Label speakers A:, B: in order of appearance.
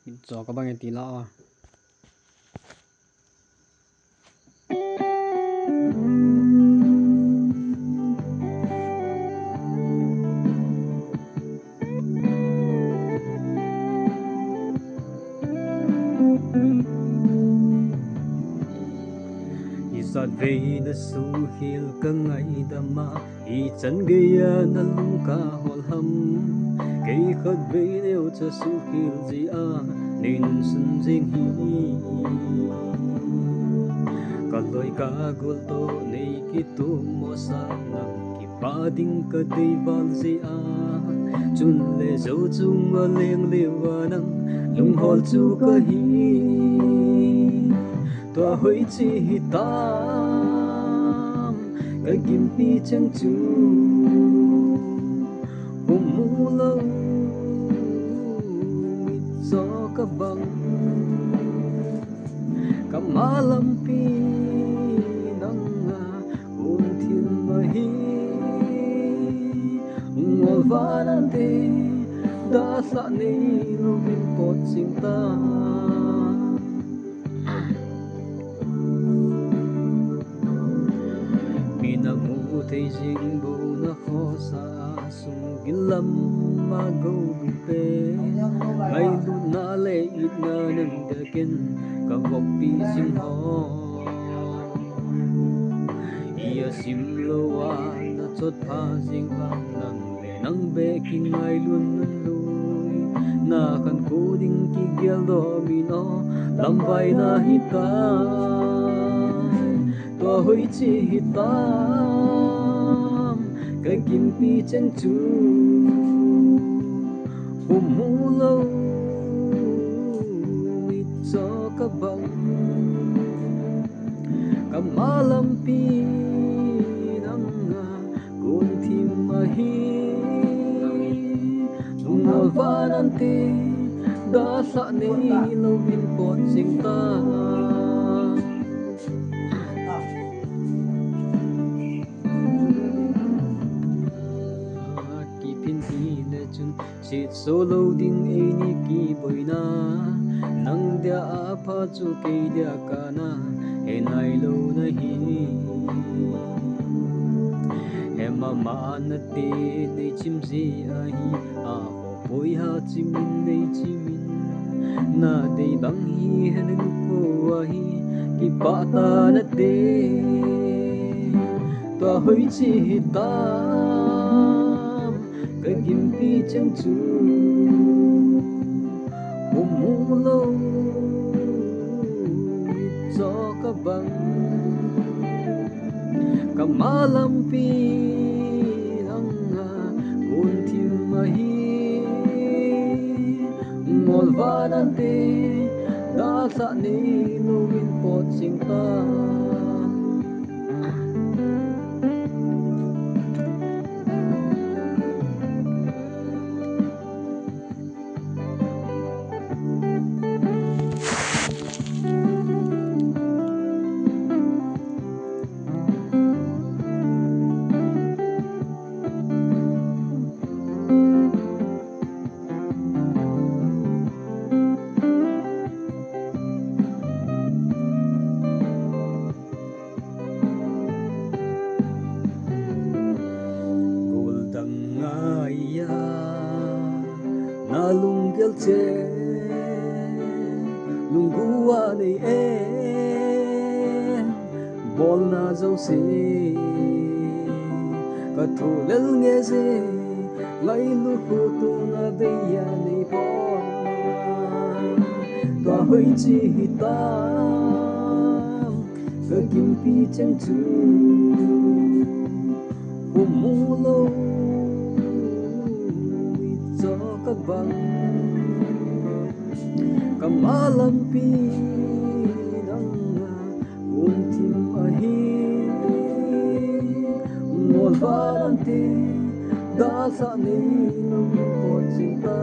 A: Mitcho Kabang yang tila Isat về na su hil ka ngai dama I chan gaya na lung ka hol ham Cây khát về nêu cho su hil gì nên sun jing hi Ka loi ka gul to nei ki tu mo sa nang ki pa ding ka dei val gì chun le zo chung a leng lewa nang lung hol chu ka hi Tua hoi chi tam cái kim pi chân chu hum mu lâu gió ka bang ka malam pi nang un thiên ma hi ngol vanante da sa nei lo vin pot sing ta Thấy riêng bầu na khó xa sung gilam ma gâu pe ngay lúc na lệ ít na nâng đờ ken cả vọc pi sim ho ia sim loa na chốt pha riêng vang nang lệ nang be kinh ngay luôn nâng lùi na khăn cố đinh ki gel do mi no làm vai na hita tua hoi chi hita cái kim pi chân chu hum mu lâu ít gió ka bang ka malam pi nang kun thim ma hi ngol vanante da sa nei lo vin pot sing ta Sit solo ding ni ki boina nang dia apa chu ke dia kana he nai lo na hi he mama na te nei chim ji a hi a ho poi ha chimin nei chimin na dei bang hi he nu po a hi ki pa ta na te to hoi chi ta cái kim pi chân chu hum mu lâu gió ka bang ka malam pi nang kun thim ma hi ngol vanante da sa nei lo vin pot sing ta na lung gel che lung gua nei bol na zo se ka thu lel nge se lai lu khu tu na de ya nei bon to hoi chi ta ka kim pi chân chu hum mu lo ka bang ka malam pi nang un thim a hi ngol vanante da sa nei lo pot sing ta